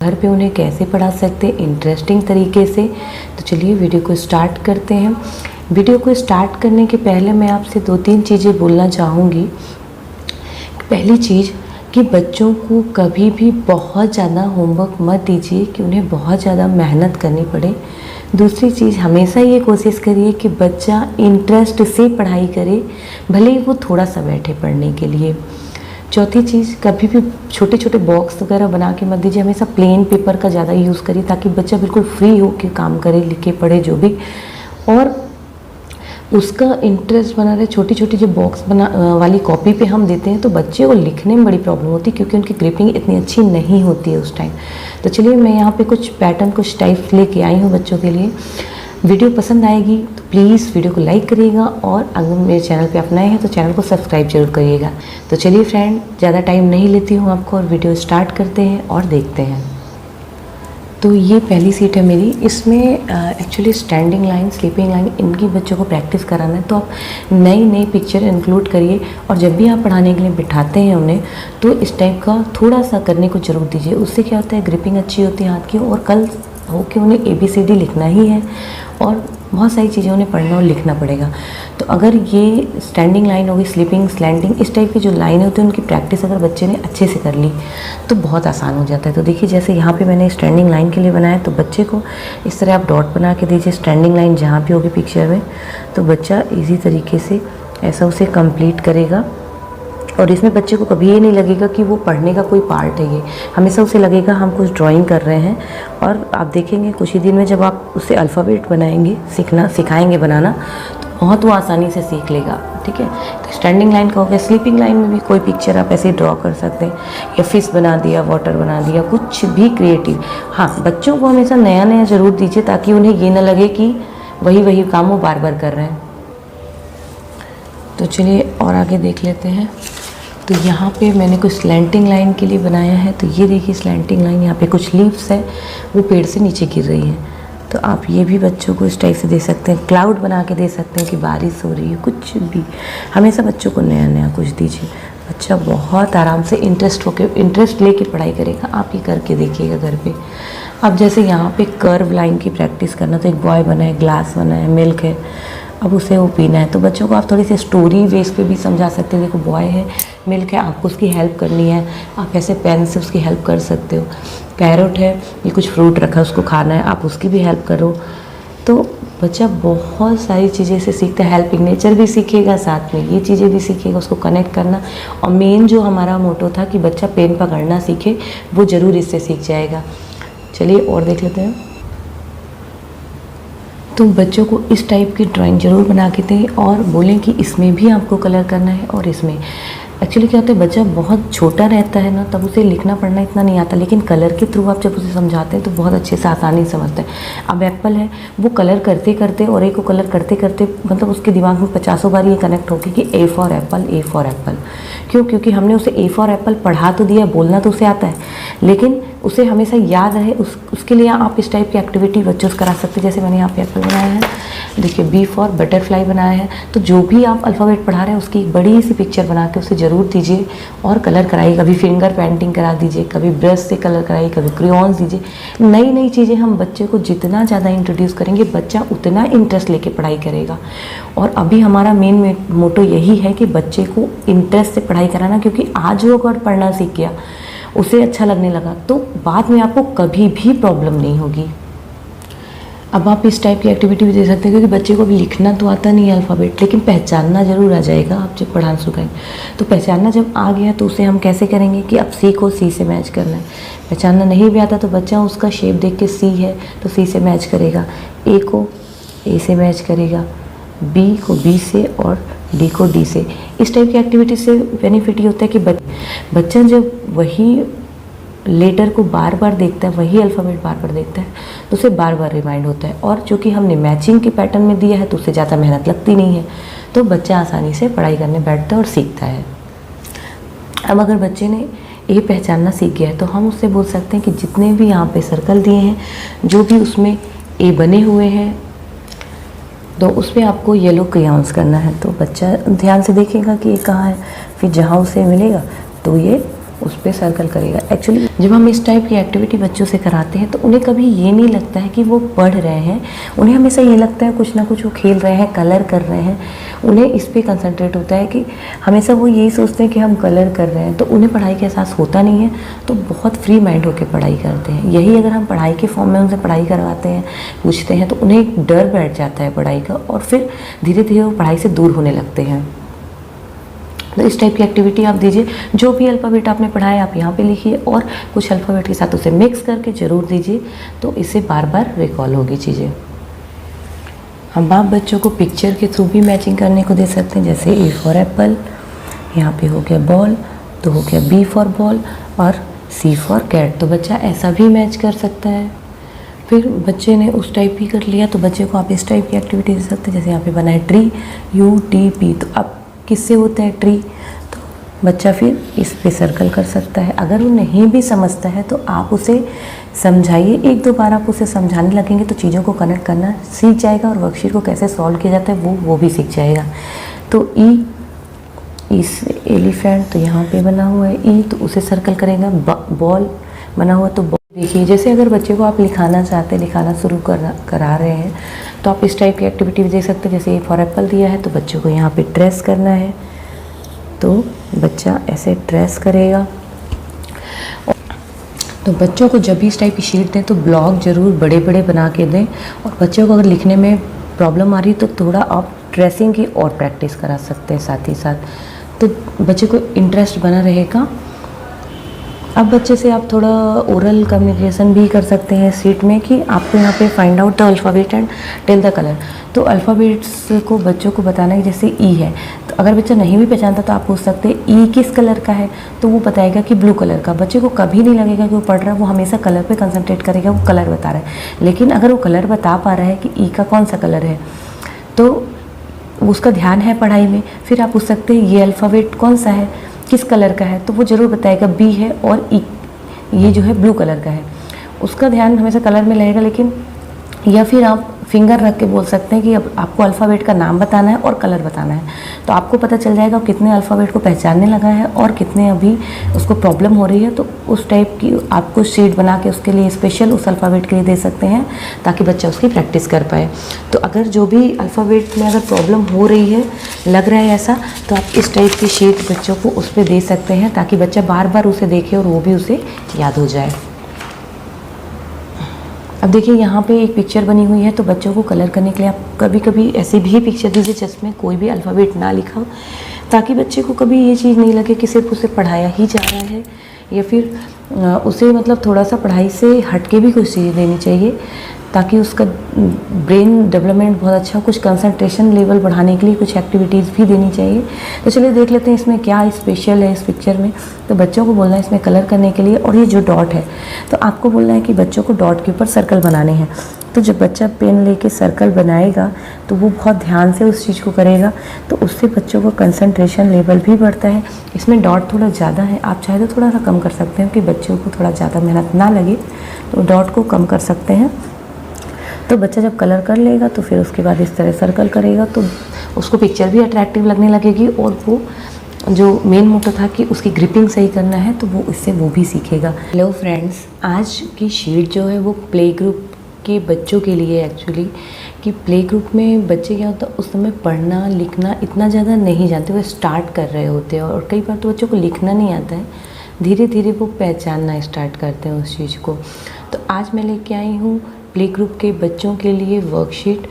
घर पे उन्हें कैसे पढ़ा सकते हैं इंटरेस्टिंग तरीके से। तो चलिए वीडियो को स्टार्ट करते हैं। वीडियो को स्टार्ट करने के पहले मैं आपसे 2-3 चीज़ें बोलना चाहूँगी। पहली चीज़ कि बच्चों को कभी भी बहुत ज़्यादा होमवर्क मत दीजिए कि उन्हें बहुत ज़्यादा मेहनत करनी पड़े। दूसरी चीज़, हमेशा ये कोशिश करिए कि बच्चा इंटरेस्ट से पढ़ाई करे, भले ही वो थोड़ा सा बैठे पढ़ने के लिए। चौथी चीज़, कभी भी छोटे छोटे बॉक्स वगैरह बना के मत दीजिए, हमेशा प्लेन पेपर का ज़्यादा यूज़ करिए ताकि बच्चा बिल्कुल फ्री हो के काम करे, लिखे, पढ़े जो भी, और उसका इंटरेस्ट बना रहे। छोटी छोटी जो बॉक्स बना वाली कॉपी पे हम देते हैं तो बच्चे को लिखने में बड़ी प्रॉब्लम होती है क्योंकि उनकी ग्रिपिंग इतनी अच्छी नहीं होती है उस टाइम। तो चलिए मैं यहाँ पे कुछ पैटर्न, कुछ टाइप्स लेके आई हूँ बच्चों के लिए। वीडियो पसंद आएगी तो प्लीज़ वीडियो को लाइक करिएगा और अगर मेरे चैनल पे आप नए हैं तो चैनल को सब्सक्राइब जरूर करिएगा। तो चलिए फ्रेंड, ज़्यादा टाइम नहीं लेती हूँ आपको और वीडियो स्टार्ट करते हैं और देखते हैं। तो ये पहली सीट है मेरी। इसमें actually standing line, sleeping line, इनकी बच्चों को प्रैक्टिस कराना है। तो आप नई नई पिक्चर इंक्लूड करिए और जब भी आप पढ़ाने के लिए बिठाते हैं उन्हें तो इस टाइप का थोड़ा सा करने को ज़रूर दीजिए। उससे क्या होता है, ग्रिपिंग अच्छी होती है हाथ की, और कल हो के उन्हें ABCD लिखना ही है और बहुत सारी चीज़ें उन्हें पढ़ना और लिखना पड़ेगा। तो अगर ये स्टैंडिंग लाइन होगी, स्लीपिंग, स्लैंडिंग, इस टाइप की जो लाइन होती है उनकी प्रैक्टिस अगर बच्चे ने अच्छे से कर ली तो बहुत आसान हो जाता है। तो देखिए जैसे यहाँ पे मैंने स्टैंडिंग लाइन के लिए बनाया, तो बच्चे को इस तरह आप डॉट बना के दीजिए स्टैंडिंग लाइन जहाँ भी होगी पिक्चर में, तो बच्चा ईजी तरीके से ऐसा उसे कंप्लीट करेगा। और इसमें बच्चे को कभी ये नहीं लगेगा कि वो पढ़ने का कोई पार्ट है, ये हमेशा उसे लगेगा हम कुछ ड्राइंग कर रहे हैं। और आप देखेंगे कुछ ही दिन में जब आप उसे अल्फ़ाबेट बनाएंगे, सिखाएंगे बनाना, तो बहुत वो आसानी से सीख लेगा। ठीक है, तो स्टैंडिंग लाइन का हो गया। स्लीपिंग लाइन में भी कोई पिक्चर आप ऐसे ड्रॉ कर सकते हैं, या फिश बना दिया, वाटर बना दिया, कुछ भी क्रिएटिव। हाँ, बच्चों को हमेशा नया नया ज़रूर दीजिए ताकि उन्हें ये ना लगे कि वही काम वो बार बार कर रहे हैं। तो चलिए और आगे देख लेते हैं। तो यहाँ पे मैंने कुछ स्लैंटिंग लाइन के लिए बनाया है। तो ये देखिए स्लैंटिंग लाइन, यहाँ पे कुछ लीव्स है वो पेड़ से नीचे गिर रही है। तो आप ये भी बच्चों को इस टाइप से दे सकते हैं, क्लाउड बना के दे सकते हैं कि बारिश हो रही है, कुछ भी। हमेशा बच्चों को नया नया कुछ दीजिए, बच्चा बहुत आराम से इंटरेस्ट लेके पढ़ाई करेगा। आप ये करके देखिएगा घर पे। अब जैसे यहाँ पे कर्व लाइन की प्रैक्टिस करना, तो एक बॉय बना है, ग्लास बना है, मिल्क है, अब उसे वो पीना है। तो बच्चों को आप थोड़ी सी स्टोरी बेस पे भी समझा सकते हैं। देखो बॉय है, मिल्क है, आपको उसकी हेल्प करनी है, आप ऐसे पेन से उसकी हेल्प कर सकते हो। पैरोट है, ये कुछ फ्रूट रखा है उसको खाना है, आप उसकी भी हेल्प करो। तो बच्चा बहुत सारी चीज़ें से सीखता है। हेल्पिंग नेचर भी सीखेगा, साथ में ये चीज़ें भी सीखेगा, उसको कनेक्ट करना। और मेन जो हमारा मोटो था कि बच्चा पेन पकड़ना सीखे, वो ज़रूर इससे सीख जाएगा। चलिए और देख लेते हैं। तो बच्चों को इस टाइप की ड्राइंग ज़रूर बना के दें और बोलें कि इसमें भी आपको कलर करना है और इसमें। एक्चुअली क्या होता है, बच्चा बहुत छोटा रहता है ना, तब उसे लिखना पढ़ना इतना नहीं आता, लेकिन कलर के थ्रू आप जब उसे समझाते हैं तो बहुत अच्छे से आसानी से समझता है। अब एप्पल है, वो कलर करते करते और एक को कलर करते करते मतलब उसके दिमाग में 50 बार ये कनेक्ट होगी कि A for Apple, A for Apple. क्यों? क्योंकि हमने उसे A फॉर एप्पल पढ़ा तो दिया, बोलना तो उसे आता है, लेकिन उसे हमेशा याद रहे उसके लिए आप इस टाइप की एक्टिविटी बच्चों से करा सकते हैं। जैसे मैंने यहाँ पे एप्पल बनाया है, देखिए B फॉर बटरफ्लाई बनाया है। तो जो भी आप अल्फ़ाबेट पढ़ा रहे हैं उसकी एक बड़ी सी पिक्चर बना के उसे ज़रूर दीजिए और कलर कराइए। कभी फिंगर पेंटिंग करा दीजिए, कभी ब्रश से कलर कराइए, कभी क्रेयॉन्स दीजिए। नई नई चीज़ें हम बच्चे को जितना ज़्यादा इंट्रोड्यूस करेंगे, बच्चा उतना इंटरेस्ट लेके पढ़ाई करेगा। और अभी हमारा मेन मोटो यही है कि बच्चे को इंटरेस्ट से पढ़ाई कराना, क्योंकि आज वो अगर पढ़ना सीख गया, उसे अच्छा लगने लगा, तो बाद में आपको कभी भी प्रॉब्लम नहीं होगी। अब आप इस टाइप की एक्टिविटी भी दे सकते हैं, क्योंकि बच्चे को भी लिखना तो आता नहीं है अल्फ़ाबेट, लेकिन पहचानना ज़रूर आ जाएगा आप जब पढ़ाना सिखाएंगे। तो पहचानना जब आ गया तो उसे हम कैसे करेंगे कि अब C को C से मैच करना है। पहचानना नहीं भी आता तो बच्चा उसका शेप देख के C है तो C से मैच करेगा, A को A से मैच करेगा, B को B से और D को D से। इस टाइप की एक्टिविटी से बेनिफिट ये होता है कि बच्चा जब वही लेटर को बार बार देखता है, वही अल्फ़ाबेट बार बार देखता है, तो उसे बार बार रिमाइंड होता है। और चूँकि हमने मैचिंग के पैटर्न में दिया है तो उसे ज़्यादा मेहनत लगती नहीं है, तो बच्चा आसानी से पढ़ाई करने बैठता है और सीखता है। अब अगर बच्चे ने ए पहचानना सीख गया है तो हम उससे बोल सकते हैं कि जितने भी यहाँ पे सर्कल दिए हैं, जो भी उसमें ए बने हुए हैं, तो उस पर आपको येलो क्रेयॉन्स करना है। तो बच्चा ध्यान से देखेगा कि ये कहाँ है, फिर जहाँ उसे मिलेगा तो ये उस पर सर्कल करेगा। एक्चुअली जब हम इस टाइप की एक्टिविटी बच्चों से कराते हैं तो उन्हें कभी ये नहीं लगता है कि वो पढ़ रहे हैं, उन्हें हमेशा ये लगता है कुछ ना कुछ वो खेल रहे हैं, कलर कर रहे हैं। उन्हें इस पर कंसंट्रेट होता है कि हमेशा वो यही सोचते हैं कि हम कलर कर रहे हैं, तो उन्हें पढ़ाई का एहसास होता नहीं है, तो बहुत फ्री माइंड होकर पढ़ाई करते हैं। यही अगर हम पढ़ाई के फॉर्म में उनसे पढ़ाई करवाते हैं, पूछते हैं, तो उन्हें एक डर बैठ जाता है पढ़ाई का, और फिर धीरे धीरे वो पढ़ाई से दूर होने लगते हैं। तो इस टाइप की एक्टिविटी आप दीजिए। जो भी अल्फ़ाबेट आपने पढ़ा है आप यहाँ पे लिखिए और कुछ अल्फ़ाबेट के साथ उसे मिक्स करके ज़रूर दीजिए, तो इससे बार बार रिकॉल होगी चीज़ें। हम आप बच्चों को पिक्चर के थ्रू भी मैचिंग करने को दे सकते हैं, जैसे ए फॉर एप्पल, यहाँ पे हो गया बॉल, तो हो गया बी फॉर बॉल, और सी फॉर कैट, तो बच्चा ऐसा भी मैच कर सकता है। फिर बच्चे ने उस टाइप की कर लिया तो बच्चे को आप इस टाइप की एक्टिविटी दे सकते हैं, जैसे यहाँ पे बना है ट्री, UTP, तो अब किससे होता है ट्री, तो बच्चा फिर इस पे सर्कल कर सकता है। अगर वो नहीं भी समझता है तो आप उसे समझाइए, 1-2 बार आप उसे समझाने लगेंगे तो चीज़ों को कनेक्ट करना सीख जाएगा, और वर्कशीट को कैसे सॉल्व किया जाता है वो भी सीख जाएगा। तो इस एलिफेंट, तो यहाँ पे बना हुआ है ई, तो उसे सर्कल करेगा। बॉल बना हुआ, तो देखिए, जैसे अगर बच्चे को आप लिखाना चाहते हैं, लिखाना शुरू करा रहे हैं, तो आप इस टाइप की एक्टिविटी भी देख सकते हैं। जैसे ए फॉर एप्पल दिया है तो बच्चों को यहाँ पे ट्रेस करना है, तो बच्चा ऐसे ट्रेस करेगा। तो बच्चों को जब भी इस टाइप की शीट दें तो ब्लॉक ज़रूर बड़े बड़े बना के दें, और बच्चों को अगर लिखने में प्रॉब्लम आ रही है तो थोड़ा आप ट्रेसिंग की और प्रैक्टिस करा सकते हैं साथ ही साथ, तो बच्चे को इंटरेस्ट बना रहेगा। अब बच्चे से आप थोड़ा ओरल कम्युनिकेशन भी कर सकते हैं शीट में, कि आपको यहाँ पे find out the alphabet and tell the colour. तो अल्फ़ाबेट्स को बच्चों को बताना है, जैसे ई है, तो अगर बच्चा नहीं भी पहचानता तो आप पूछ सकते हैं ई किस कलर का है, तो वो बताएगा कि ब्लू कलर का। बच्चे को कभी नहीं लगेगा कि वो पढ़ रहा है, वो हमेशा कलर पे कंसंट्रेट करेगा, वो कलर बता रहा है। लेकिन अगर वो कलर बता पा रहा है कि ई का कौन सा कलर है, तो उसका ध्यान है पढ़ाई में, फिर आप पूछ सकते हैं ये अल्फ़ाबेट कौन सा है, किस कलर का है, तो वो ज़रूर बताएगा बी है, और ई ये जो है ब्लू कलर का है। उसका ध्यान हमेशा कलर में रहेगा। लेकिन या फिर आप फिंगर रख के बोल सकते हैं कि अब आपको अल्फ़ाबेट का नाम बताना है और कलर बताना है, तो आपको पता चल जाएगा कितने अल्फ़ाबेट को पहचानने लगा है और कितने अभी उसको प्रॉब्लम हो रही है। तो उस टाइप की आपको शीट बना के उसके लिए स्पेशल उस अल्फ़ाबेट के लिए दे सकते हैं, ताकि बच्चा उसकी प्रैक्टिस कर पाए। तो अगर जो भी अल्फ़ाबेट में अगर प्रॉब्लम हो रही है, लग रहा है ऐसा, तो आप इस टाइप की शीट बच्चों को उस पर दे सकते हैं, ताकि बच्चा बार बार उसे देखे और वो भी उसे याद हो जाए। अब देखिए, यहाँ पे एक पिक्चर बनी हुई है, तो बच्चों को कलर करने के लिए आप कभी कभी ऐसी भी पिक्चर दीजिए जिसमें कोई भी अल्फ़ाबेट ना लिखा हो, ताकि बच्चे को कभी ये चीज़ नहीं लगे कि सिर्फ उसे पढ़ाया ही जा रहा है, या फिर उसे मतलब थोड़ा सा पढ़ाई से हट के भी कुछ चीज़ें देनी चाहिए, ताकि उसका ब्रेन डेवलपमेंट बहुत अच्छा, कुछ कंसंट्रेशन लेवल बढ़ाने के लिए कुछ एक्टिविटीज़ भी देनी चाहिए। तो चलिए देख लेते हैं इसमें क्या स्पेशल है इस पिक्चर में। तो बच्चों को बोलना है इसमें कलर करने के लिए, और ये जो डॉट है, तो आपको बोलना है कि बच्चों को डॉट के ऊपर सर्कल बनाने हैं। तो जब बच्चा पेन लेके सर्कल बनाएगा तो वो बहुत ध्यान से उस चीज़ को करेगा, तो उससे बच्चों का कंसंट्रेशन लेवल भी बढ़ता है। इसमें डॉट थोड़ा ज़्यादा है, आप चाहे तो थोड़ा सा कम कर सकते हैं कि बच्चों को थोड़ा ज़्यादा मेहनत ना लगे, तो डॉट को कम कर सकते हैं। तो बच्चा जब कलर कर लेगा तो फिर उसके बाद इस तरह सर्कल करेगा, तो उसको पिक्चर भी अट्रैक्टिव लगने लगेगी, और वो जो मेन मोटो था कि उसकी ग्रिपिंग सही करना है, तो वो इससे वो भी सीखेगा। हेलो फ्रेंड्स, आज की शीट जो है वो प्ले ग्रुप के बच्चों के लिए एक्चुअली, कि प्ले ग्रुप में बच्चे क्या होता है उस समय पढ़ना लिखना इतना ज़्यादा नहीं जानते, वो स्टार्ट कर रहे होते हैं, और कई बार तो बच्चों को लिखना नहीं आता है, धीरे धीरे वो पहचानना स्टार्ट करते हैं उस चीज़ को। तो आज मैं लेके आई हूँ प्ले ग्रुप के बच्चों के लिए वर्कशीट।